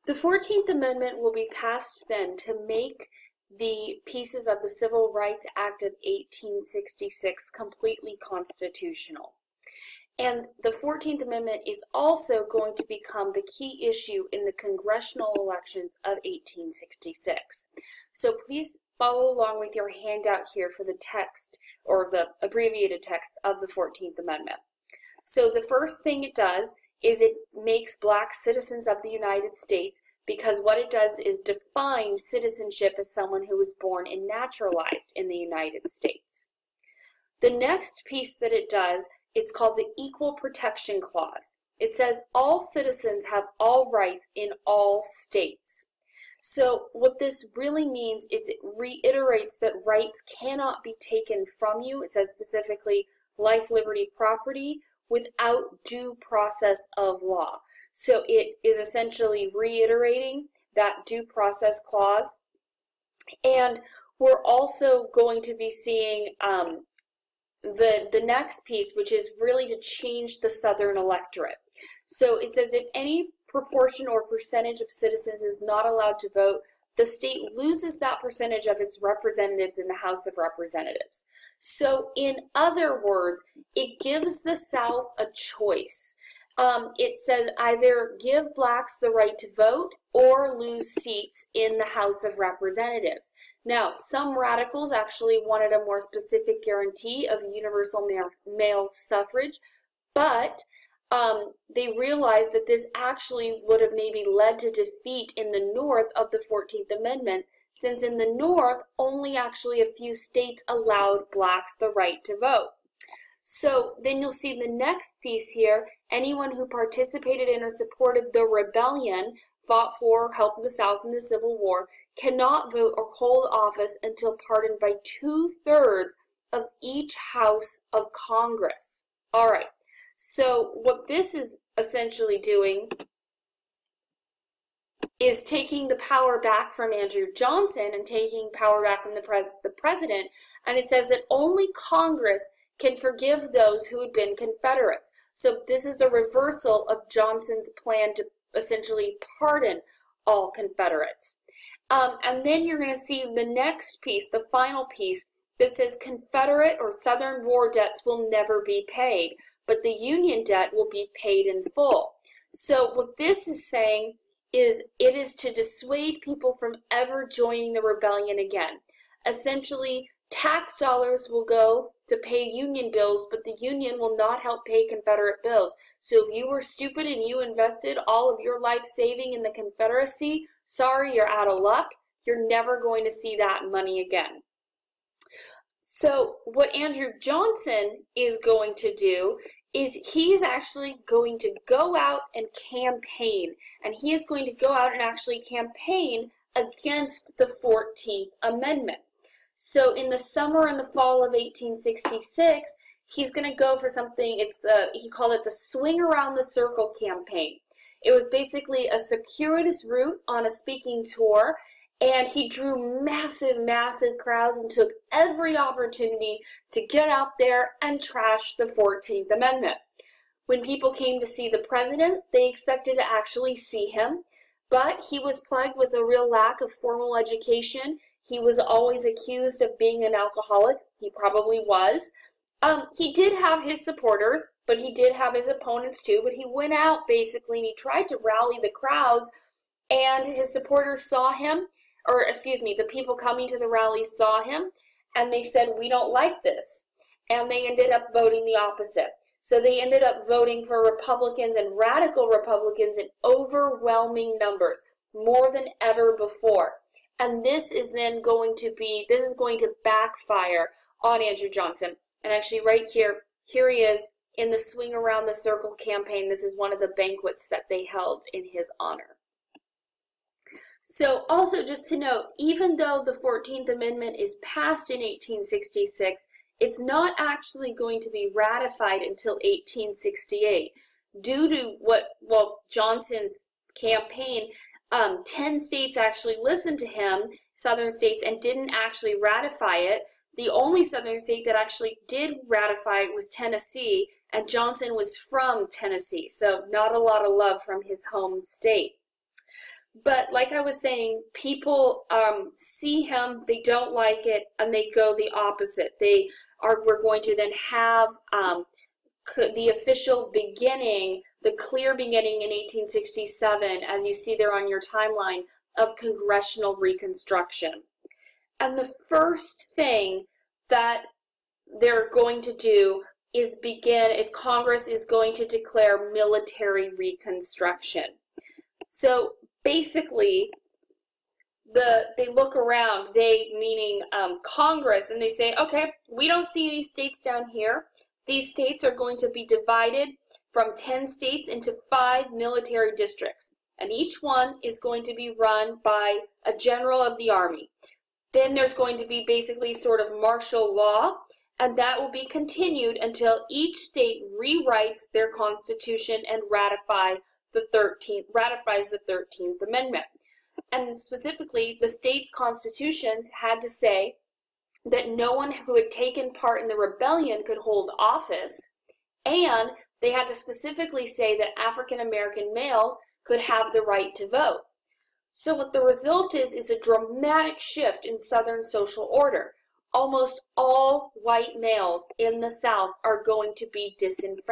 The 14th Amendment will be passed then to make the pieces of the Civil Rights Act of 1866 completely constitutional. And the 14th Amendment is also going to become the key issue in the congressional elections of 1866. So please follow along with your handout here for the text, or the abbreviated text of the 14th Amendment. So the first thing it does is it makes black citizens of the United States, because what it does is define citizenship as someone who was born and naturalized in the United States. The next piece that it does, it's called the Equal Protection Clause. It says all citizens have all rights in all states. So what this really means is it reiterates that rights cannot be taken from you. It says specifically life, liberty, property, without due process of law. So it is essentially reiterating that due process clause. And we're also going to be seeing the next piece, which is really to change the Southern electorate. So it says if any proportion or percentage of citizens is not allowed to vote, the state loses that percentage of its representatives in the House of Representatives. So in other words, it gives the South a choice. It says either give blacks the right to vote or lose seats in the House of Representatives. Now, some radicals actually wanted a more specific guarantee of universal male suffrage, but they realized that this actually would have maybe led to defeat in the North of the 14th Amendment, since in the North, only actually a few states allowed blacks the right to vote. So then you'll see the next piece here, anyone who participated in or supported the rebellion, fought for or helped the South in the Civil War, cannot vote or hold office until pardoned by 2/3 of each House of Congress. All right, so what this is essentially doing is taking the power back from Andrew Johnson and taking power back from the president, and it says that only Congress can forgive those who had been Confederates. So this is a reversal of Johnson's plan to essentially pardon all Confederates. And then you're going to see the next piece, the final piece, that says Confederate or Southern war debts will never be paid, but the Union debt will be paid in full. So what this is saying is it is to dissuade people from ever joining the rebellion again. Essentially, tax dollars will go to pay Union bills, but the Union will not help pay Confederate bills. So if you were stupid and you invested all of your life saving in the Confederacy, sorry, you're out of luck. You're never going to see that money again. So what Andrew Johnson is going to do is he is actually going to go out and campaign. And he is going to go out and actually campaign against the 14th Amendment. So in the summer and the fall of 1866, he's going to go for something, he called it the Swing Around the Circle campaign. It was basically a circuitous route on a speaking tour, and he drew massive, massive crowds and took every opportunity to get out there and trash the 14th Amendment. When people came to see the president, they expected to actually see him, but he was plagued with a real lack of formal education. He was always accused of being an alcoholic. He probably was. He did have his supporters, but he did have his opponents too. But he went out basically and he tried to rally the crowds, and his supporters saw him, or excuse me, the people coming to the rally saw him, and they said, "We don't like this." And they ended up voting the opposite. So they ended up voting for Republicans and radical Republicans in overwhelming numbers, more than ever before. And this is then going to backfire on Andrew Johnson. And actually right here he is in the Swing Around the Circle campaign. This is one of the banquets that they held in his honor. So also just to note, even though the 14th Amendment is passed in 1866, it's not actually going to be ratified until 1868. Due to Johnson's campaign, 10 states actually listened to him, southern states, and didn't actually ratify it. The only southern state that actually did ratify it was Tennessee, and Johnson was from Tennessee, so not a lot of love from his home state. But like I was saying, people see him, they don't like it, and they go the opposite. We're going to then have the official beginning, the clear beginning in 1867, as you see there on your timeline, of congressional reconstruction. And the first thing that they're going to do is Congress is going to declare military reconstruction. So basically, they look around, meaning Congress, and they say, okay, we don't see any states down here. These states are going to be divided from 10 states into 5 military districts, and each one is going to be run by a general of the army. Then there's going to be basically sort of martial law, and that will be continued until each state rewrites their constitution and ratifies the 13th Amendment. And specifically, the states' constitutions had to say that no one who had taken part in the rebellion could hold office, and they had to specifically say that African American males could have the right to vote. So what the result is a dramatic shift in Southern social order. Almost all white males in the South are going to be disenfranchised.